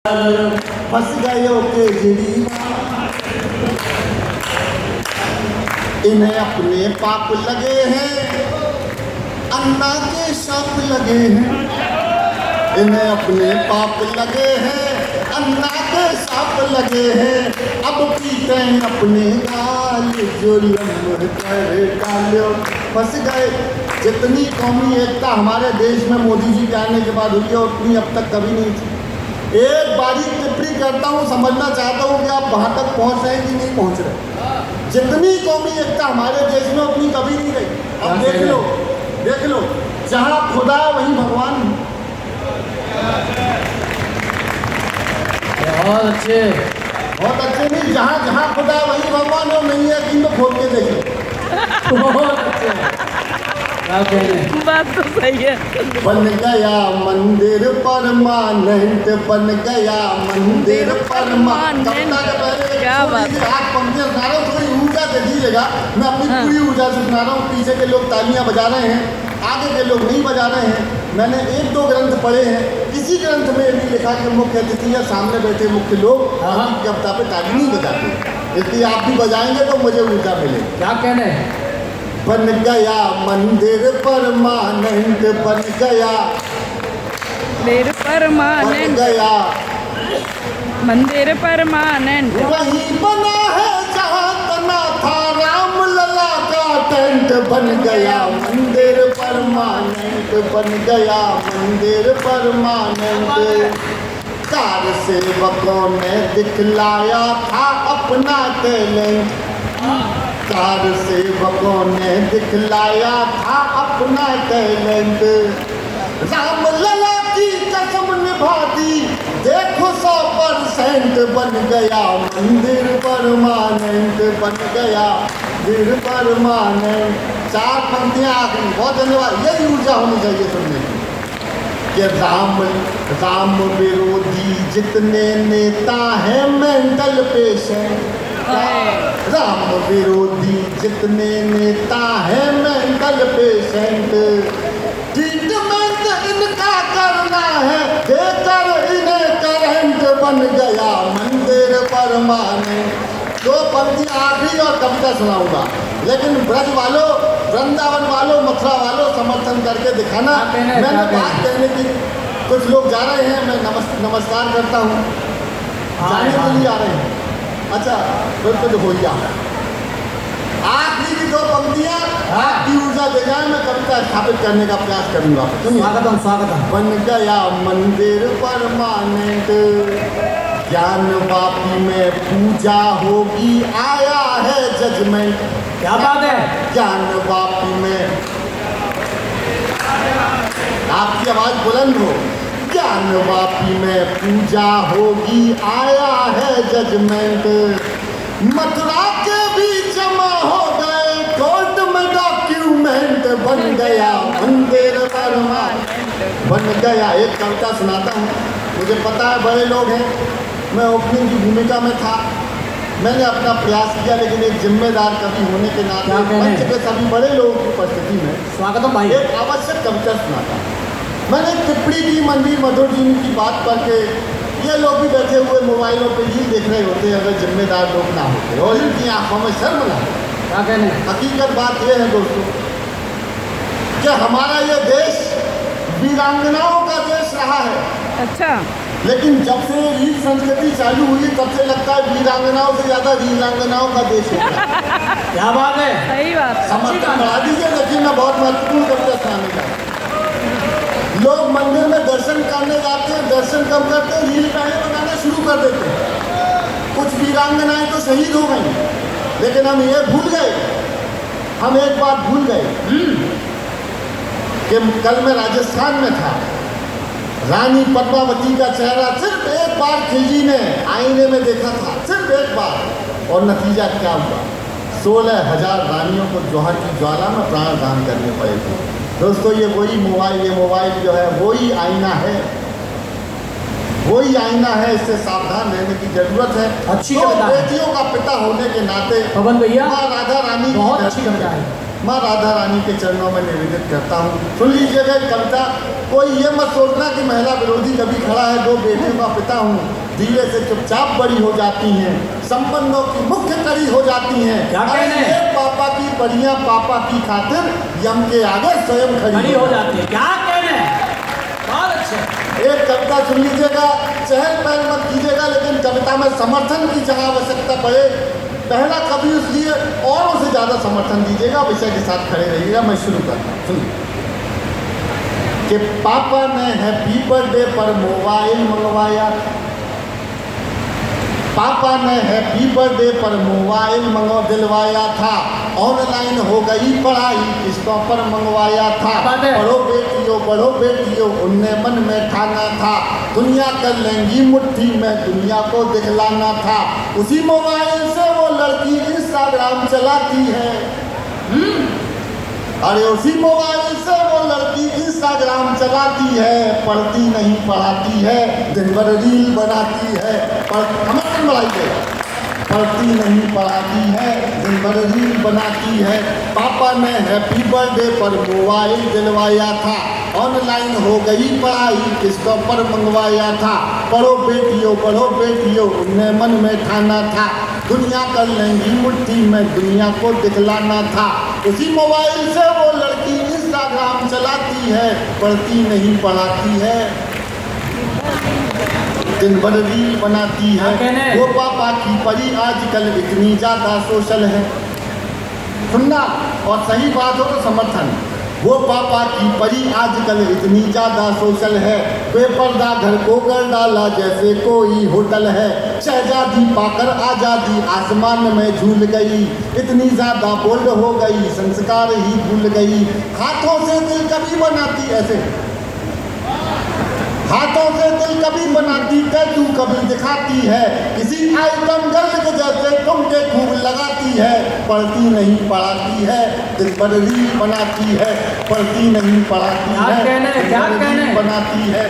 फंस गयो केजरीवाल, इन्हें अपने पाप लगे हैं, अन्ना के साप लगे हैं। इन्हें अपने पाप लगे हैं, अन्ना के साप लगे हैं। अब पीते हैं अपने गाल, जुल्म कर डालो। फंस गए। जितनी कौमी एकता हमारे देश में मोदी जी के आने के बाद हुई है, उतनी अब तक कभी नहीं थी। एक बारीक टिप्पणी करता हूँ, समझना चाहता हूँ कि आप वहाँ तक पहुँच रहे हैं कि नहीं पहुँच रहे। जितनी कौमी एकता हमारे देश में उतनी कभी नहीं रही। अब देख लो, जहाँ खुदा वहीं भगवान। बहुत अच्छे नहीं, जहाँ खुदा वहीं भगवान हो, नहीं है कि खोल के देख लो। बहुत अच्छे बात तो सही है। बन गया मंदिर परमानेंट, बन गया मंदिर परमानेंट। क्या बात है। आप पंक्तियां सुना रहा हूँ, थोड़ी ऊर्जा दे दीजिएगा। मैं अपनी पूरी ऊर्जा से सुना रहा हूँ। पीछे के लोग तालियां बजा रहे हैं, आगे के लोग नहीं बजा रहे हैं। मैंने 1-2 ग्रंथ पढ़े हैं। किसी ग्रंथ में भी लिखा कि मुख्य अतिथि या सामने बैठे मुख्य लोग कविता पे ताली नहीं बजाते, इसलिए आप भी बजाएंगे तो मुझे ऊर्जा मिलेगी। क्या कहना है? बन गया मंदिर परमानेंट, बन गया मंदिर परमानेंट, बन गया मंदिर परमानेंट। वही बना है जहाँ तना था राम लला का टेंट। बन गया मंदिर परमानेंट, बन गया मंदिर परमानेंट। कार सेवकों ने दिखलाया था अपना टैलेंट, कार सेवकों ने दिखलाया था अपना टैलेंट। राम लला की कसम निभा दी, देखो 100% बन गया मंदिर परमानेंट, बन गया मंदिर परमानेंट। 4 पंक्तियां आखिरी। बहुत धन्यवाद। यही ऊर्जा होनी चाहिए सुनने की कि राम विरोधी जितने नेता हैं मेंटल पेशेंट, राम विरोधी जितने नेता हैं मेंटल पेशेंट। ट्रीटमेंट इनका करना है, देकर इन्हें करंट। बन गया मंदिर परमानेंट। 2 पंक्ति आखिरी और कविता सुनाऊंगा, लेकिन ब्रज वालों, वृंदावन वालों, मथुरा वालों समर्थन करके दिखाना। मैंने बात कहने की, कुछ लोग जा रहे हैं, मैं नमस्कार करता हूँ। जाने के लिए आ रहे हैं। अच्छा, बिल्कुल हो गया। आखिरी की 2 पंक्तियां आपकी ऊर्जा दे जाए, मैं कविता स्थापित करने का प्रयास करूंगा। स्वागतम। बन गया मंदिर परमानेंट, ज्ञान वापी में पूजा होगी, आया है जजमेंट। क्या बात है। ज्ञान वापी में, आपकी आवाज बुलंद हो। ज्ञान वापी में पूजा होगी, आया है जजमेंट। मथुरा के भी जमा हो गए कोर्ट में डॉक्यूमेंट। बन गया मंदिर परमानेंट, बन गया। एक कविता सुनाता हूँ, मुझे पता है बड़े लोग हैं, मैं ओपनिंग की भूमिका में था, मैंने अपना प्रयास किया, लेकिन एक जिम्मेदार कवि होने के नाते मंच के सभी बड़े लोगों की उपस्थिति में स्वागतम भाई, एक आवश्यक कविता सुनाता। मैंने टिप्पणी की मंदिर मधुर जी की बात करके, ये लोग भी बैठे हुए मोबाइलों पे ही देख रहे होते अगर जिम्मेदार लोग ना होते और इनकी आंखों में शर्म ना हो। क्या कहने? हकीकत बात यह है दोस्तों कि हमारा ये देश वीरांगनाओं का देश रहा है। अच्छा। लेकिन जब से रील संस्कृति चालू हुई, तब से लगता है वीरांगनाओं से ज्यादा रीलांगनाओं का देश है। क्या बात है। सही बात। समर्थन बढ़ा दीजिए। देखिए, मैं बहुत महत्वपूर्ण कविता सुनाने का। लोग मंदिर में दर्शन करने जाते हैं, दर्शन कम करते हैं, रील पहले बनाना शुरू कर देते हैं। कुछ वीरांगनाएं तो शहीद हो गई, लेकिन हम ये भूल गए, हम एक बात भूल गए कि कल मैं राजस्थान में था। रानी पद्मावती का चेहरा सिर्फ एक बार खिलजी ने आईने में देखा था, सिर्फ एक बार, और नतीजा क्या हुआ? 16,000 रानियों को जौहर की ज्वाला में प्राण दान करने पड़े थे। दोस्तों, ये मोबाइल जो है वही आईना है, वही आईना है। इससे सावधान रहने की जरूरत है। अच्छी तो कविता है। बेटियों का पिता होने के नाते पवन भैया, राधा रानी बहुत अच्छी कविता है। माँ राधा रानी के चरणों में निवेदित करता हूँ। सुन लीजिएगा एक कविता। कोई ये मत सोचना कि महिला विरोधी कभी खड़ा है, दो बेटियों का पिता हूँ। धीरे से चुपचाप बड़ी हो जाती हैं, संबंधों की मुख्य कड़ी हो जाती हैं। क्या कहने? अरे पापा की परियां पापा की खातिर यम के आगे स्वयं खड़ी हो जाती है। क्या कहने? बहुत अच्छे। एक कविता सुन लीजिएगा, चहल पहल मत कीजिएगा, लेकिन कविता में समर्थन की जहाँ आवश्यकता पड़े, पहला कवि इसलिए औरों से ज़्यादा समर्थन दीजिएगा, विषय के साथ खड़े रहिएगा। मैं शुरू करता हूँ। सुनिए कि पापा ने हैप्पी बर्थडे पर मोबाइल मंगवाया। पापा ने हैप्पी बर्थडे पर मोबाइल दिलवाया था। ऑनलाइन हो गई पढ़ाई, किस्तों पर मंगवाया था। बड़ो बेटियों उनने मन में ठाना था, दुनिया कर लेंगी मुट्ठी में, दुनिया को दिखलाना था। उसी मोबाइल से वो लड़की इंस्टाग्राम चलाती है। अरे उसी मोबाइल से वो लड़की इंस्टाग्राम चलाती है, पढ़ती नहीं पढ़ाती है, दिन भर रील बनाती है। पढ़ती नहीं पढ़ाती है, दिन भर रील बनाती है। पापा ने हैप्पी बर्थडे पर मोबाइल दिलवाया था। ऑनलाइन हो गई पढ़ाई, किस्तों पर मंगवाया था। पढ़ो बेटियों उनने मन में ठाना था, दुनिया कर लेंगी मुट्ठी में, दुनिया को दिखलाना था। उसी मोबाइल से वो लड़की इंस्टाग्राम चलाती है, पढ़ती नहीं पढ़ाती है, दिन भर रील बनाती है। वो पापा की परी आजकल इतनी ज़्यादा सोशल है। सुनना और सही बात हो तो समर्थन। वो पापा की परी आजकल इतनी ज़्यादा सोशल है, बेपर्दा घर को कर डाला जैसे कोई होटल है। शहजादी पाकर आज़ादी आसमान में झूल गई, इतनी ज़्यादा बोल्ड हो गई, संस्कार ही भूल गई। हाथों से दिल कभी बनाती ऐसे, हाथों से दिल कभी बनाती टैटू कभी दिखाती है, किसी आइटम गर्ल के जैसे ठुमके खूब लगाती है। पढ़ती नहीं पढ़ाती है, दिन भर रील बनाती है, पढ़ती नहीं पढ़ाती है, क्या कहने? बनाती है।